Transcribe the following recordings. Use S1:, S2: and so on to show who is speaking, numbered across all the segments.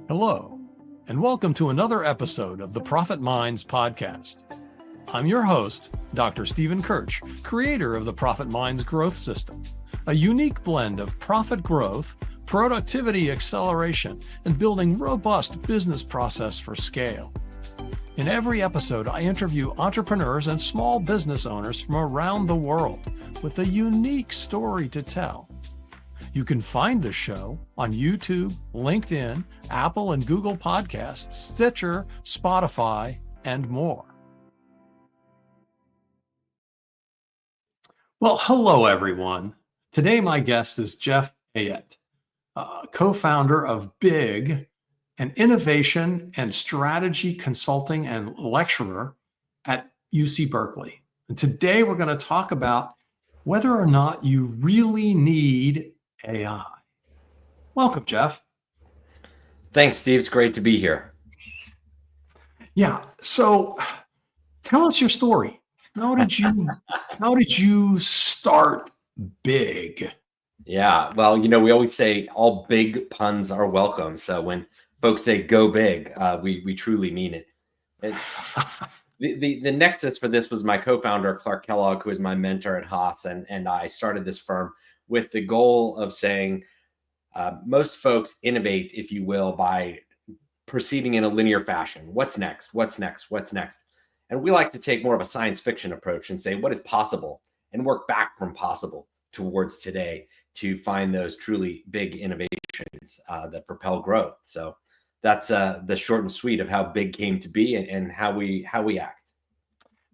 S1: Hello, and welcome to another episode of the Profit Minds podcast. I'm your host, Dr. Stephen Kirch, creator of the Profit Minds Growth System, a unique blend of profit growth, productivity acceleration, and building robust business process for scale. In every episode, I interview entrepreneurs and small business owners from around the world with a unique story to tell. You can find the show on YouTube, LinkedIn, Apple and Google Podcasts, Stitcher, Spotify, and more. Well, hello, everyone. Today, my guest is Jeff Eyet, co-founder of BIG, an innovation and strategy consulting and lecturer at UC Berkeley. And today, we're going to talk about whether or not you really need AI. Welcome, Jeff.
S2: Thanks, Steve. It's great to be here.
S1: Yeah. So tell us your story. How did you start BIG?
S2: Yeah. Well, we always say all big puns are welcome. So when folks say go big, we truly mean it. The nexus for this was my co-founder, Clark Kellogg, who is my mentor at Haas, and I started this firm with the goal of saying most folks innovate, if you will, by proceeding in a linear fashion. What's next? What's next? What's next? And we like to take more of a science fiction approach and say what is possible and work back from possible towards today to find those truly big innovations that propel growth. So that's the short and sweet of how BIG came to be and how we act.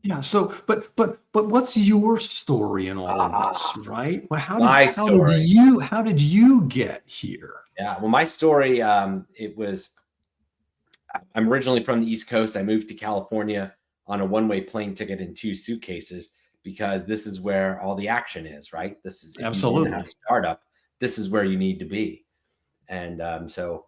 S1: Yeah. So, but what's your story in all of this, right? Well, how did you get here?
S2: Yeah. Well, my story, I'm originally from the East Coast. I moved to California on a one-way plane ticket and 2 suitcases because this is where all the action is, right? This is
S1: absolutely
S2: a startup. This is where you need to be. And so,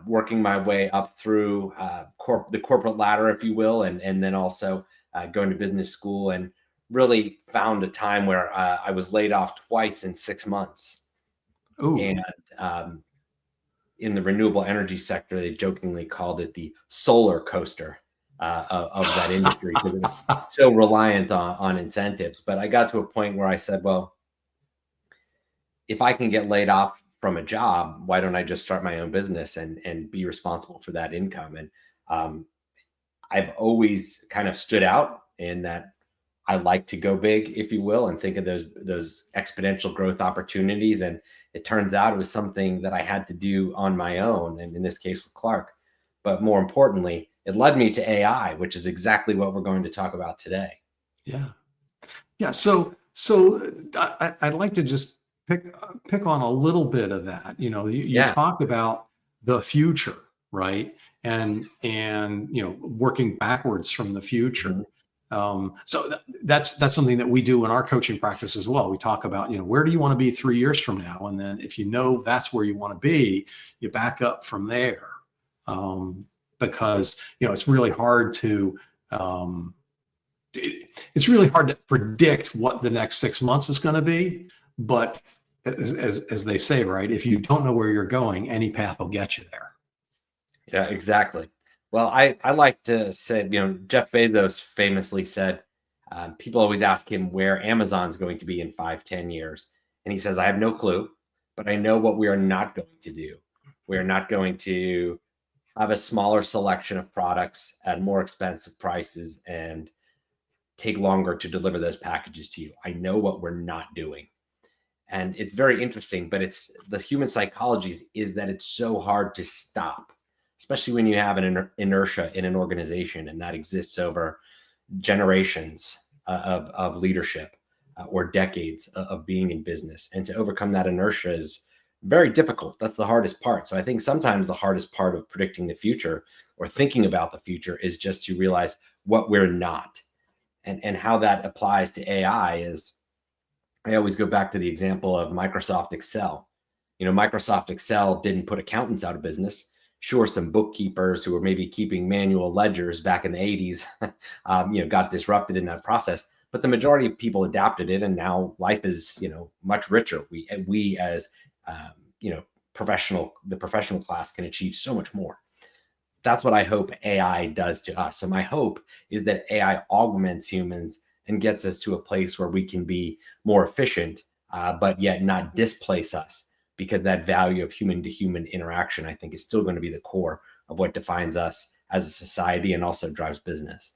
S2: working my way up through the corporate ladder, if you will, and then also going to business school, and really found a time where I was laid off twice in 6 months.
S1: Ooh.
S2: And in the renewable energy sector, they jokingly called it the solar coaster of that industry because it was so reliant on incentives. But I got to a point where I said, well, if I can get laid off from a job, why don't I just start my own business and be responsible for that income? And I've always kind of stood out in that I like to go big, if you will, and think of those exponential growth opportunities. And it turns out it was something that I had to do on my own, and in this case with Clark. But more importantly, it led me to AI, which is exactly what we're going to talk about today.
S1: Yeah. Yeah. So I'd like to just pick on a little bit of that. You talk about the future, right? And working backwards from the future. So that's something that we do in our coaching practice as well. We talk about, where do you want to be 3 years from now? And then if that's where you want to be, you back up from there. Because, it's really hard to predict what the next 6 months is going to be. But as they say, right, if you don't know where you're going, any path will get you there.
S2: Yeah, exactly. Well, I like to say, Jeff Bezos famously said, people always ask him where Amazon's going to be in 5-10 years. And he says, I have no clue, but I know what we are not going to do. We are not going to have a smaller selection of products at more expensive prices and take longer to deliver those packages to you. I know what we're not doing. And it's very interesting, but the human psychology is that it's so hard to stop, especially when you have an inertia in an organization, and that exists over generations of leadership or decades of being in business. And to overcome that inertia is very difficult. That's the hardest part. So I think sometimes the hardest part of predicting the future or thinking about the future is just to realize what we're not. And how that applies to AI is, I always go back to the example of Microsoft Excel. Microsoft Excel didn't put accountants out of business. Sure, some bookkeepers who were maybe keeping manual ledgers back in the 80s, got disrupted in that process. But the majority of people adapted it, and now life is, much richer. We as the professional class can achieve so much more. That's what I hope AI does to us. So my hope is that AI augments humans and gets us to a place where we can be more efficient, but yet not displace us, because that value of human to human interaction, I think, is still going to be the core of what defines us as a society and also drives business.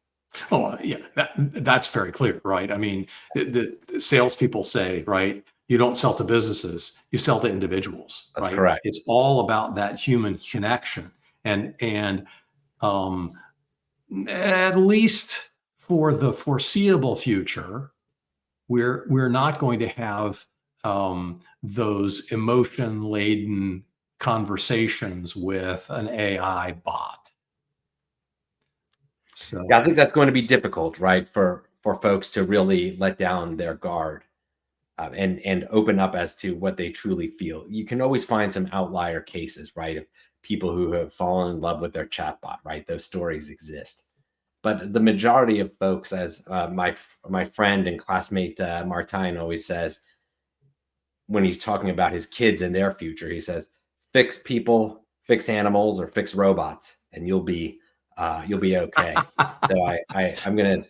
S1: Oh, yeah, that's very clear, right? I mean, the salespeople say, right, you don't sell to businesses, you sell to individuals,
S2: That's
S1: right?
S2: correct.
S1: It's all about that human connection. And um, at least for the foreseeable future, we're not going to have those emotion-laden conversations with an AI bot. So
S2: Yeah, I think that's going to be difficult, right, for folks to really let down their guard, and open up as to what they truly feel. You can always find some outlier cases, right, of people who have fallen in love with their chatbot, right? Those stories exist. But the majority of folks, as my friend and classmate Martine always says, when he's talking about his kids and their future, he says, "Fix people, fix animals, or fix robots, and you'll be okay." So I'm gonna.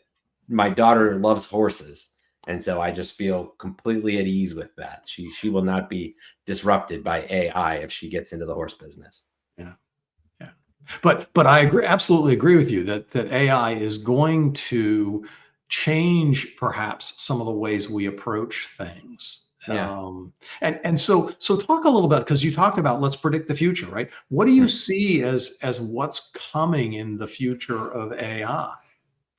S2: My daughter loves horses, and so I just feel completely at ease with that. She will not be disrupted by AI if she gets into the horse business.
S1: yeah. Yeah. But I absolutely agree with you that AI is going to change perhaps some of the ways we approach things.
S2: Yeah.
S1: And so talk a little bit, because you talked about let's predict the future, right? What do you
S2: Hmm.
S1: see as what's coming in the future of AI?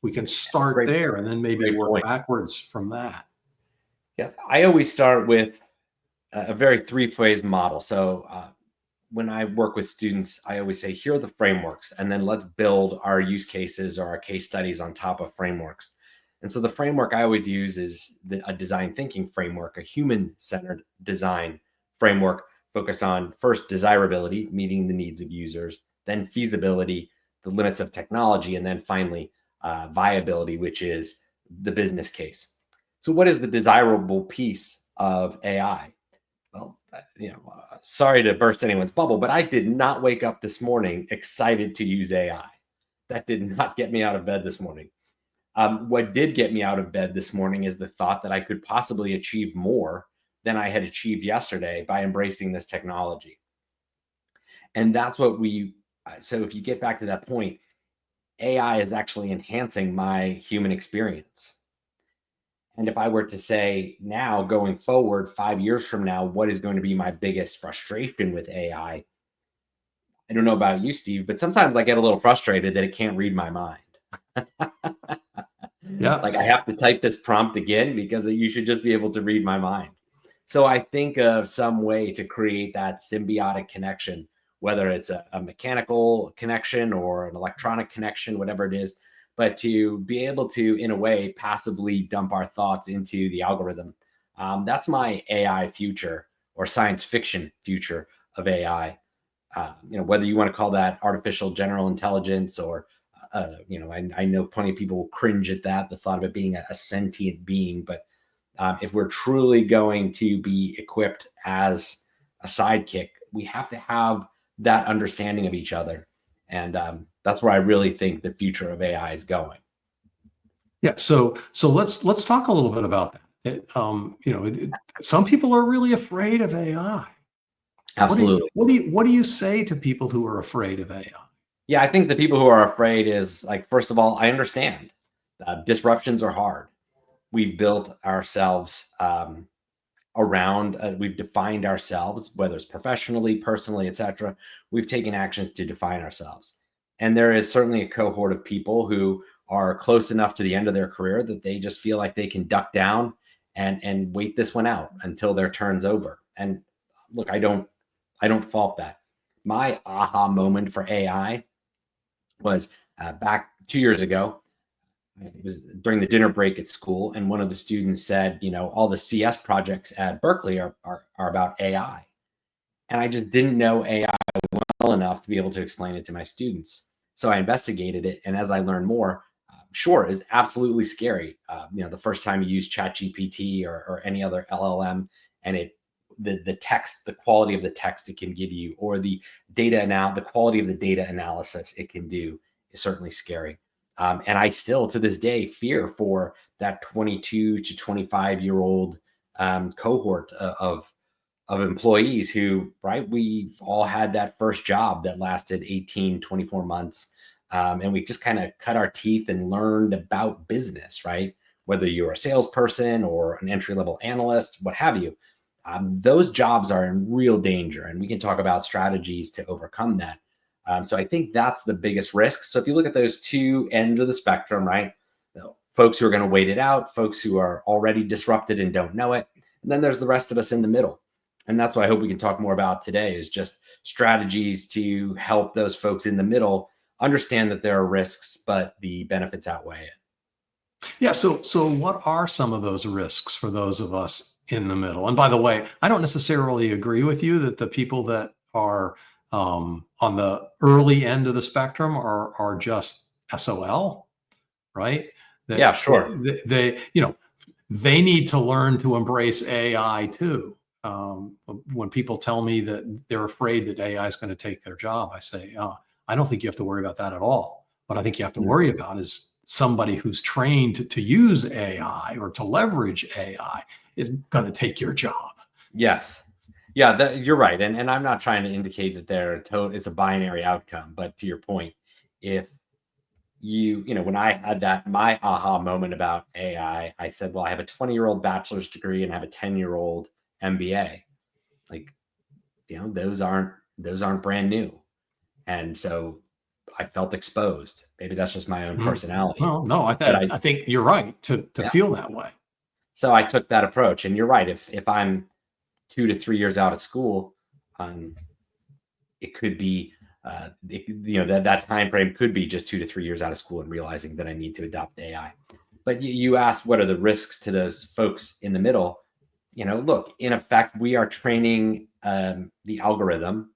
S1: We can start
S2: Great,
S1: there and then maybe
S2: great
S1: work
S2: point.
S1: backwards from that.
S2: Yes, I always start with a very three-phase model. So when I work with students, I always say, here are the frameworks, and then let's build our use cases or our case studies on top of frameworks. And so the framework I always use is a design thinking framework, a human-centered design framework focused on first desirability, meeting the needs of users, then feasibility, the limits of technology, and then finally viability, which is the business case. So what is the desirable piece of AI? Well, sorry to burst anyone's bubble, but I did not wake up this morning excited to use AI. That did not get me out of bed this morning. What did get me out of bed this morning is the thought that I could possibly achieve more than I had achieved yesterday by embracing this technology. And that's what so if you get back to that point, AI is actually enhancing my human experience. And if I were to say now, going forward, 5 years from now, what is going to be my biggest frustration with AI? I don't know about you, Steve, but sometimes I get a little frustrated that it can't read my mind.
S1: Yeah.
S2: Like I have to type this prompt again because you should just be able to read my mind. So I think of some way to create that symbiotic connection, whether it's a mechanical connection or an electronic connection, whatever it is, but to be able to, in a way, passively dump our thoughts into the algorithm. That's my AI future or science fiction future of AI. Whether you want to call that artificial general intelligence or I know plenty of people will cringe at that, the thought of it being a sentient being. But if we're truly going to be equipped as a sidekick, we have to have that understanding of each other. And that's where I really think the future of AI is going.
S1: Yeah. So let's talk a little bit about that. Some people are really afraid of AI.
S2: Absolutely.
S1: What do you say to people who are afraid of AI?
S2: Yeah, I think the people who are afraid is like, first of all, I understand disruptions are hard. We've built ourselves around, we've defined ourselves, whether it's professionally, personally, etc. We've taken actions to define ourselves. And there is certainly a cohort of people who are close enough to the end of their career that they just feel like they can duck down and wait this one out until their turn's over. And look, I don't fault that. My aha moment for AI was back 2 years ago. It was during the dinner break at school, and one of the students said, all the CS projects at Berkeley are about AI. And I just didn't know AI well enough to be able to explain it to my students. So I investigated it, and as I learned more, sure, it's absolutely scary. The first time you use ChatGPT or any other LLM, and it the text, the quality of the text it can give you, or the the quality of the data analysis it can do is certainly scary. And I still, to this day, fear for that 22 to 25-year-old cohort of employees who, right, we've all had that first job that lasted 18, 24 months. And we just kind of cut our teeth and learned about business, right? Whether you're a salesperson or an entry-level analyst, what have you. Those jobs are in real danger, and we can talk about strategies to overcome that. So I think that's the biggest risk. So if you look at those two ends of the spectrum, right? Folks who are going to wait it out, folks who are already disrupted and don't know it. And then there's the rest of us in the middle. And that's what I hope we can talk more about today, is just strategies to help those folks in the middle understand that there are risks, but the benefits outweigh it.
S1: Yeah. So what are some of those risks for those of us in the middle? And by the way, I don't necessarily agree with you that the people that are on the early end of the spectrum are just SOL, right? That
S2: Yeah, sure.
S1: they need to learn to embrace AI too. When people tell me that they're afraid that AI is going to take their job, I say, I don't think you have to worry about that at all. What I think you have to worry about is somebody who's trained to use AI or to leverage AI is going to take your job.
S2: Yes. Yeah, you're right. And I'm not trying to indicate that it's a binary outcome. But to your point, if when I had my aha moment about AI, I said, well, I have a 20-year-old bachelor's degree and I have a 10-year-old MBA. Like, those aren't brand new. And so I felt exposed. Maybe that's just my own personality.
S1: Well, no, I think you're right to feel that way.
S2: So I took that approach. And you're right. If I'm 2 to 3 years out of school, it could be that time frame could be just 2 to 3 years out of school and realizing that I need to adopt AI. But you asked, what are the risks to those folks in the middle? Look, in effect, we are training the algorithm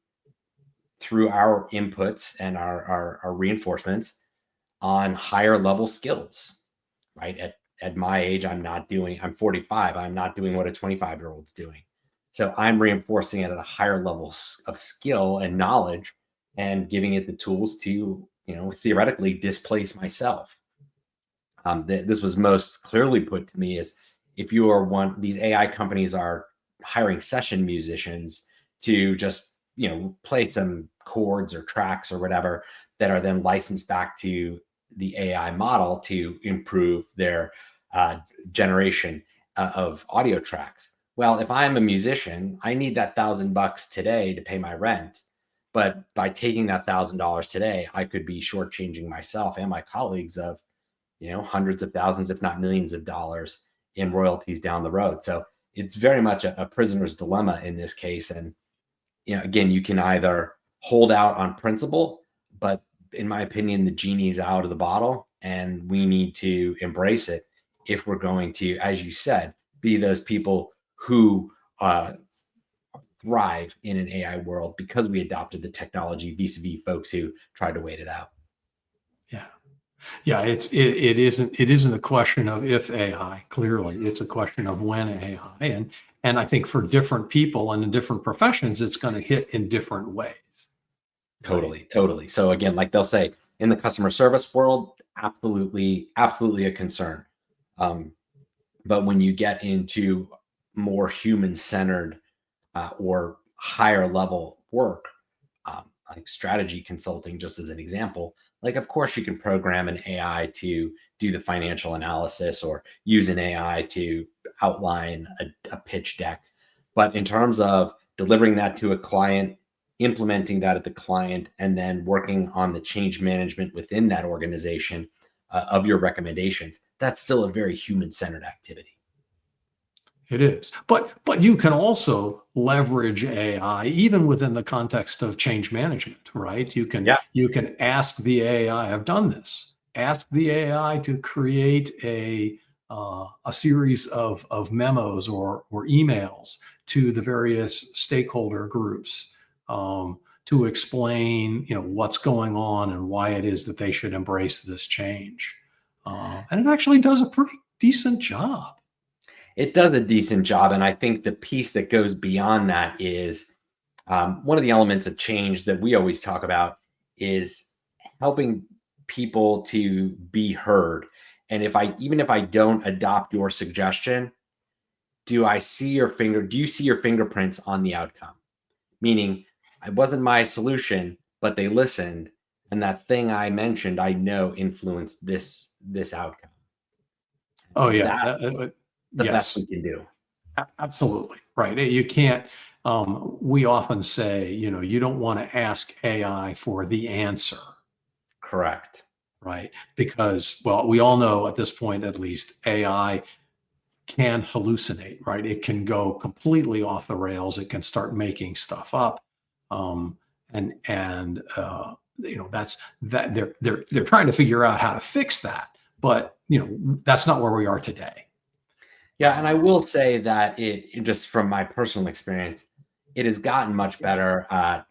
S2: through our inputs and our reinforcements on higher level skills, right? At my age, I'm 45. I'm not doing what a 25-year-old's doing. So I'm reinforcing it at a higher level of skill and knowledge and giving it the tools to, theoretically displace myself. This was most clearly put to me as if you are these AI companies are hiring session musicians to just, play some chords or tracks or whatever that are then licensed back to the AI model to improve their generation of audio tracks. Well, if I'm a musician, I need that $1,000 today to pay my rent. But by taking that $1,000 today, I could be shortchanging myself and my colleagues of, hundreds of thousands, if not millions of dollars in royalties down the road. So it's very much a prisoner's dilemma in this case. And, again, you can either hold out on principle, but in my opinion, the genie's out of the bottle and we need to embrace it if we're going to, as you said, be those people who thrive in an AI world because we adopted the technology vis-a-vis folks who tried to wait it out.
S1: Yeah, it isn't a question of if AI. Clearly, it's a question of when AI, and I think for different people and in different professions, it's going to hit in different ways.
S2: Totally. So again, like they'll say in the customer service world, absolutely a concern. But when you get into more human-centered or higher level work, like strategy consulting, just as an example, like, of course, you can program an AI to do the financial analysis or use an AI to outline a pitch deck. But in terms of delivering that to a client, implementing that at the client, and then working on the change management within that organization of your recommendations, that's still a very human-centered activity.
S1: It is. But you can also leverage AI even within the context of change management, right? You can ask the AI, I've done this, ask the AI to create a series of memos or emails to the various stakeholder groups to explain, what's going on and why it is that they should embrace this change. And it actually does a pretty decent job.
S2: It does a decent job. And I think the piece that goes beyond that is one of the elements of change that we always talk about is helping people to be heard. And even if I don't adopt your suggestion, do you see your fingerprints on the outcome? Meaning, it wasn't my solution, but they listened, and that thing I mentioned, I know influenced this outcome.
S1: Oh yeah,
S2: That's the best
S1: yes,
S2: we can do.
S1: absolutely right. You can't. We often say, you don't want to ask AI for the answer,
S2: Correct.
S1: right? Because, well, we all know at this point, at least, AI can hallucinate, right? It can go completely off the rails. It can start making stuff up, and that's that. They're trying to figure out how to fix that, but that's not where we are today.
S2: Yeah, and I will say that it just from my personal experience, it has gotten much better at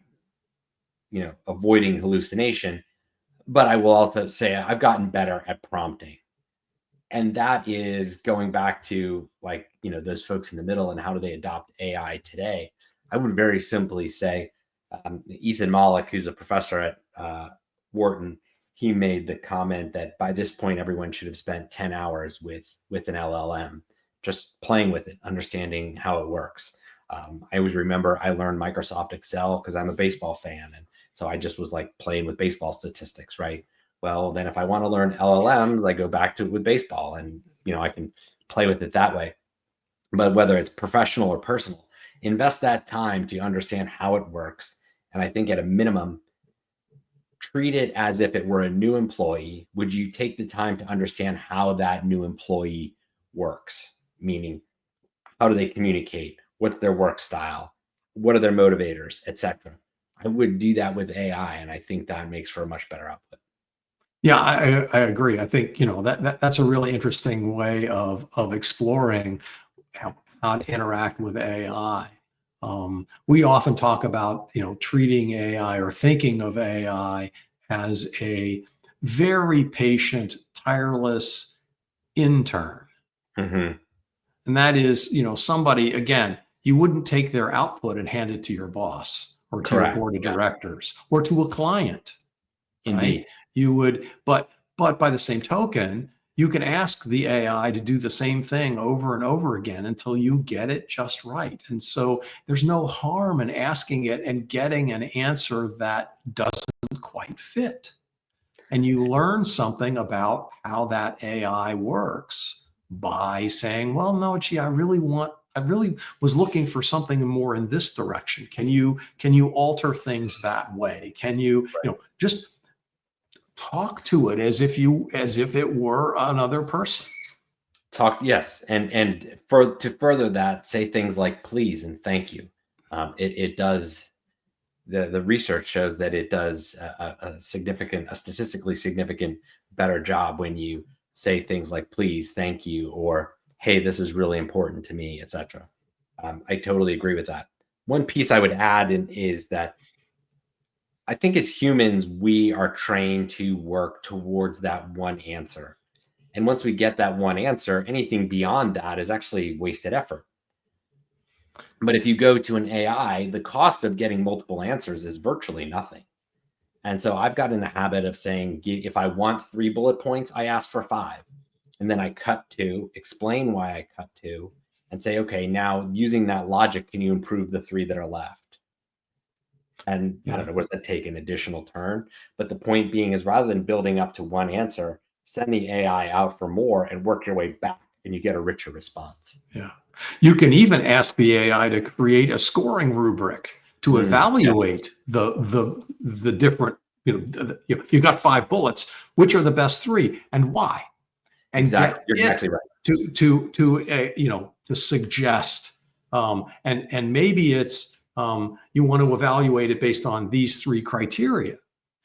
S2: avoiding hallucination. But I will also say I've gotten better at prompting. And that is going back to those folks in the middle and how do they adopt AI today. I would very simply say Ethan Mollick, who's a professor at Wharton, he made the comment that by this point everyone should have spent 10 hours with an LLM, just playing with it, understanding how it works. I always remember I learned Microsoft Excel because I'm a baseball fan, and so I just was like playing with baseball statistics, right? Well, then if I want to learn LLMs, I go back to it with baseball, and I can play with it that way. But whether it's professional or personal, invest that time to understand how it works. And I think at a minimum, treat it as if it were a new employee. Would you take the time to understand how that new employee works? Meaning, how do they communicate? What's their work style? What are their motivators, etc. I would do that with AI, and I think that makes for a much better output.
S1: Yeah, I agree. I think that's a really interesting way of exploring how to interact with AI. We often talk about treating AI or thinking of AI as a very patient, tireless intern,
S2: Mm-hmm.
S1: and that is somebody, again, you wouldn't take their output and hand it to your boss or to your
S2: Correct.
S1: board of
S2: Yeah,
S1: directors or to a client. Right?
S2: indeed.
S1: You would, but by the same token, you can ask the AI to do the same thing over and over again until you get it just right. And so there's no harm in asking it and getting an answer that doesn't quite fit. And you learn something about how that AI works by saying, well, no, gee, I really was looking for something more in this direction. Can you alter things that way? Can you, just talk to it as if it were another person.
S2: Yes, and to further that, say things like please and thank you. It does. The research shows that it does a statistically significant better job when you say things like please, thank you, or hey, this is really important to me, etc. I totally agree with that. One piece I would add is that I think as humans, we are trained to work towards that one answer. And once we get that one answer, anything beyond that is actually wasted effort. But if you go to an AI, the cost of getting multiple answers is virtually nothing. And so I've got in the habit of saying, if I want 3 bullet points, I ask for 5. And then I cut 2, explain why I cut 2, and say, okay, now using that logic, can you improve the 3 that are left? And I don't know, what does that take, an additional turn? But the point being is rather than building up to one answer, send the AI out for more and work your way back, and you get a richer response.
S1: Yeah. You can even ask the AI to create a scoring rubric to evaluate the different, you've got 5 bullets, which are the best 3 and why? And
S2: Exactly. You're
S1: get
S2: exactly
S1: it
S2: right.
S1: to suggest, and maybe it's you want to evaluate it based on these 3 criteria,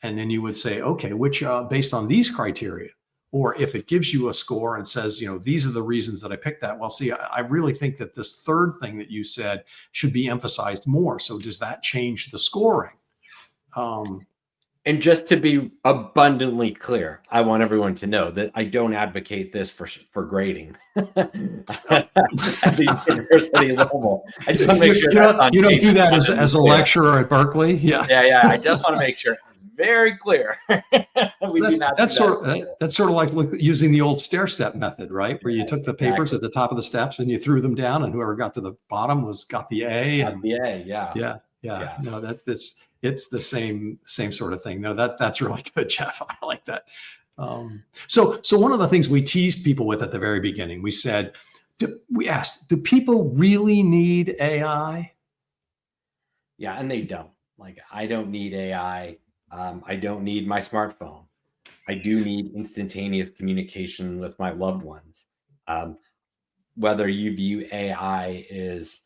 S1: and then you would say, okay, which based on these criteria. Or if it gives you a score and says, these are the reasons that I picked that. Well, see, I really think that this third thing that you said should be emphasized more. So does that change the scoring?
S2: And just to be abundantly clear, I want everyone to know that I don't advocate this for grading at the university level. I just want to make sure that's on
S1: You don't
S2: tape.
S1: do that
S2: Abundantly
S1: as a
S2: clear.
S1: lecturer at Berkeley. Yeah.
S2: Yeah. I just want to make sure it's very clear. We do not do that.
S1: That's sort of like using the old stair step method, right? Where you took the papers
S2: Exactly.
S1: at the top of the steps and you threw them down, and whoever got to the bottom got the A.
S2: At
S1: And
S2: the A, yeah.
S1: yeah.
S2: Yeah.
S1: No, it's the same sort of thing. No, that's really good, Jeff. I like that. So one of the things we teased people with at the very beginning, we said, we asked, do people really need AI?
S2: Yeah, and they don't. Like, I don't need AI. I don't need my smartphone. I do need instantaneous communication with my loved ones. Um, whether you view AI as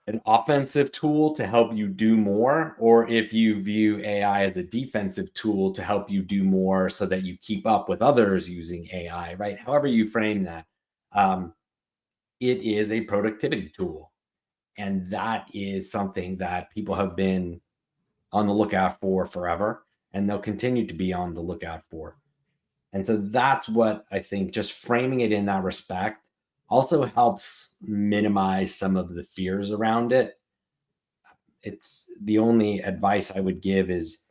S2: an offensive tool to help you do more, or if you view AI as a defensive tool to help you do more so that you keep up with others using AI, right? However you frame that, it is a productivity tool. And that is something that people have been on the lookout for forever, and they'll continue to be on the lookout for. And so that's what I think, just framing it in that respect also helps minimize some of the fears around it. It's the only advice I would give is,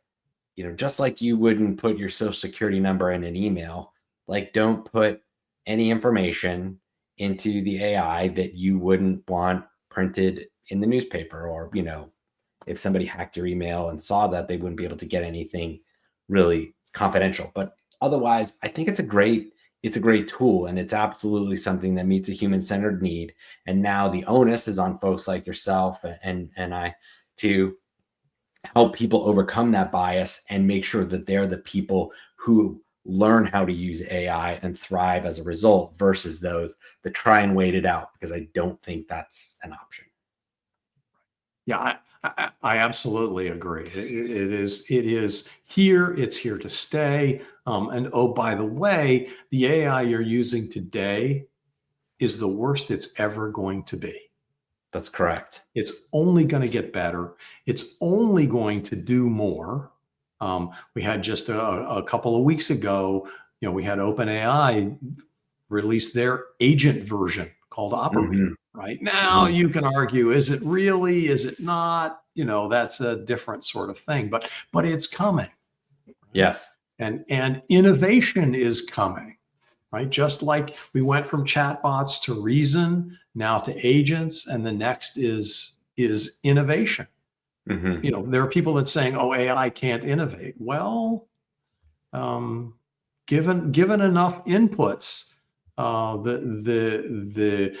S2: just like you wouldn't put your social security number in an email, like don't put any information into the AI that you wouldn't want printed in the newspaper, or, if somebody hacked your email and saw that, they wouldn't be able to get anything really confidential. But otherwise, I think it's a great tool, and it's absolutely something that meets a human-centered need. And now the onus is on folks like yourself and I to help people overcome that bias and make sure that they're the people who learn how to use AI and thrive as a result, versus those that try and wait it out, because I don't think that's an option.
S1: Yeah, I absolutely agree. It is here. It's here to stay. And oh, by the way, the AI you're using today is the worst it's ever going to be.
S2: That's correct.
S1: It's only going to get better. It's only going to do more. We had just a couple of weeks ago, we had OpenAI release their agent version called Operator.
S2: Mhm.
S1: Right now, you can argue, is it really? Is it not? That's a different sort of thing. But it's coming.
S2: Yes.
S1: And innovation is coming. Right? Just like we went from chatbots to reason, now to agents, and the next is innovation.
S2: Mhm.
S1: There are people that saying, "Oh, AI can't innovate." Well, given enough inputs, the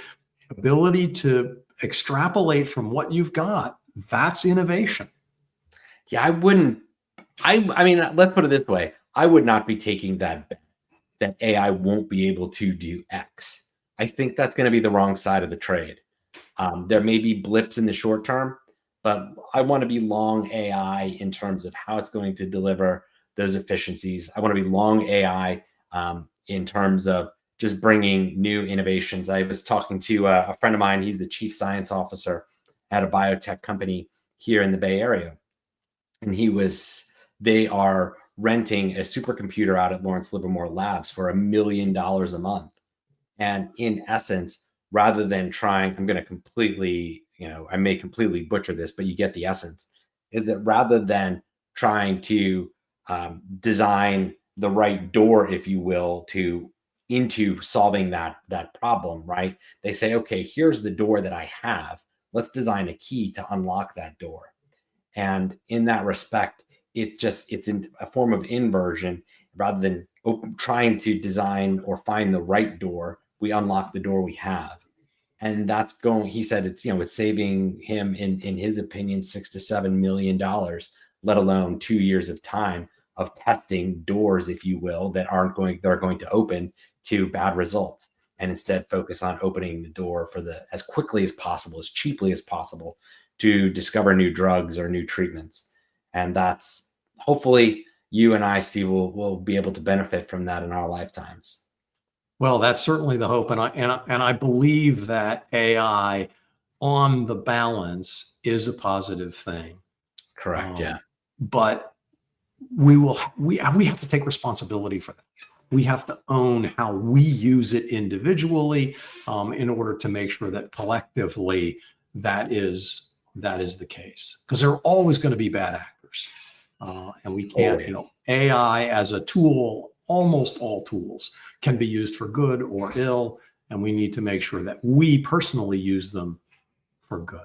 S1: ability to extrapolate from what you've got, that's innovation.
S2: Yeah, I wouldn't. I mean, let's put it this way: I would not be taking that bet that AI won't be able to do X. I think that's going to be the wrong side of the trade. There may be blips in the short term, but I want to be long AI in terms of how it's going to deliver those efficiencies. I want to be long AI in terms of just bringing new innovations. I was talking to a friend of mine. He's the chief science officer at a biotech company here in the Bay Area. And they are renting a supercomputer out at Lawrence Livermore Labs for $1 million a month. And in essence, rather than trying, I'm going to completely, I may completely butcher this, but you get the essence, is that rather than trying to design the right door, if you will, into solving that problem, right? They say, okay, here's the door that I have. Let's design a key to unlock that door. And in that respect, it's in a form of inversion. Rather than trying to design or find the right door, we unlock the door we have. And he said it's saving him, in his opinion, $6 to $7 million, let alone 2 years of time of testing doors, if you will, that are going to open to bad results, and instead focus on opening the door as quickly as possible, as cheaply as possible, to discover new drugs or new treatments. And that's, hopefully, you and I, Steve, will be able to benefit from that in our lifetimes.
S1: Well, that's certainly the hope, and I believe that AI, on the balance, is a positive thing.
S2: Correct. Yeah.
S1: But
S3: we have to take responsibility for that. We have to own how we use it individually in order to make sure that collectively that is the case. Because there are always going to be bad actors, and we can't. AI as a tool, almost all tools can be used for good or ill, and we need to make sure that we personally use them for good.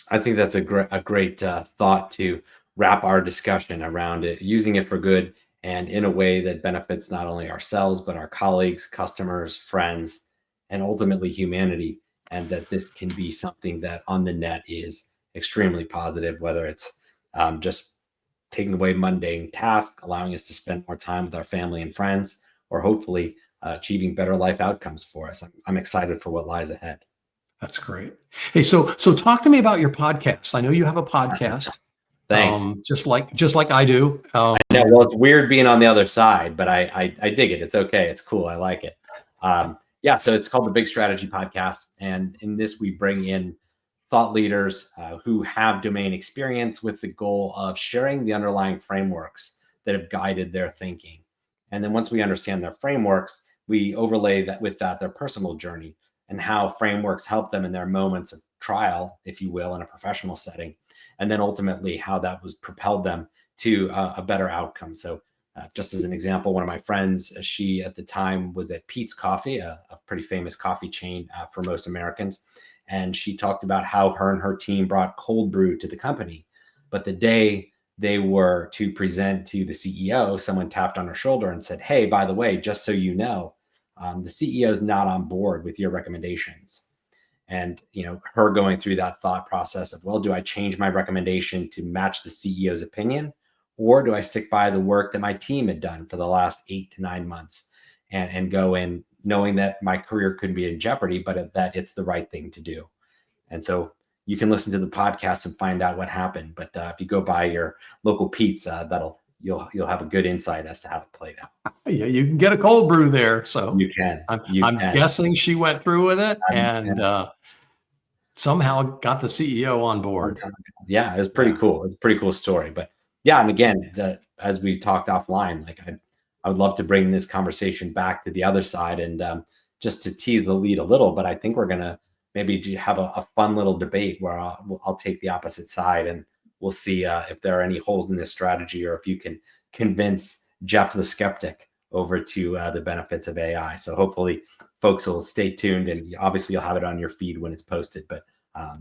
S2: I think that's a great thought to wrap our discussion around it, using it for good and in a way that benefits not only ourselves, but our colleagues, customers, friends, and ultimately humanity. And that this can be something that on the net is extremely positive, whether it's just taking away mundane tasks, allowing us to spend more time with our family and friends, or hopefully achieving better life outcomes for us. I'm excited for what lies ahead.
S3: That's great. Hey, so talk to me about your podcast. I know you have a podcast.
S2: Thanks.
S3: Just like I do.
S2: I know, well, it's weird being on the other side, but I dig it. It's okay. It's cool. I like it. So it's called the Big Strategy Podcast. And in this, we bring in thought leaders who have domain experience with the goal of sharing the underlying frameworks that have guided their thinking. And then once we understand their frameworks, we overlay that with their personal journey and how frameworks help them in their moments of trial, if you will, in a professional setting. And then ultimately how that was propelled them to a better outcome. So just as an example, one of my friends, she at the time was at Peet's Coffee, a pretty famous coffee chain for most Americans. And she talked about how her and her team brought cold brew to the company. But the day they were to present to the CEO, someone tapped on her shoulder and said, "Hey, by the way, just so you know, the CEO is not on board with your recommendations." And, her going through that thought process of, well, do I change my recommendation to match the CEO's opinion? Or do I stick by the work that my team had done for the last 8 to 9 months and go in knowing that my career could be in jeopardy, but that it's the right thing to do? And so you can listen to the podcast and find out what happened. But if you go by your local Peet's, you'll have a good insight as to how it played out.
S3: Yeah, you can get a cold brew there. So
S2: you can.
S3: I'm guessing she went through with it and somehow got the CEO on board.
S2: Yeah, it was pretty cool. It's a pretty cool story. But yeah, and again, as we talked offline, like I would love to bring this conversation back to the other side and just to tease the lead a little. But I think we're gonna maybe have a fun little debate where I'll take the opposite side and we'll see if there are any holes in this strategy or if you can convince Jeff the skeptic over to the benefits of AI. So hopefully folks will stay tuned, and obviously you'll have it on your feed when it's posted, but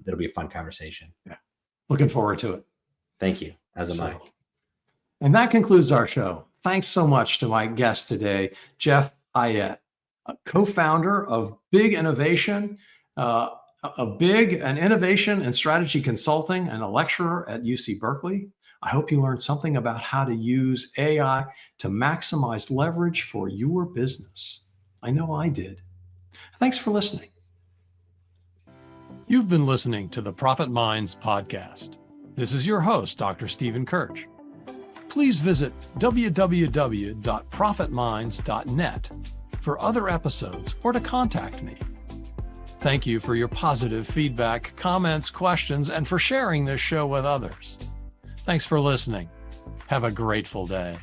S2: it'll be a fun conversation.
S3: Yeah. Looking forward to it.
S2: Thank you. As am I.
S3: And that concludes our show. Thanks so much to my guest today, Jeff Eyet, co-founder of Big Innovation, an innovation and strategy consulting, and a lecturer at UC Berkeley. I hope you learned something about how to use AI to maximize leverage for your business. I know I did. Thanks for listening.
S1: You've been listening to the Profit Minds podcast. This is your host, Dr. Stephen Kirch. Please visit www.profitminds.net for other episodes or to contact me. Thank you for your positive feedback, comments, questions, and for sharing this show with others. Thanks for listening. Have a grateful day.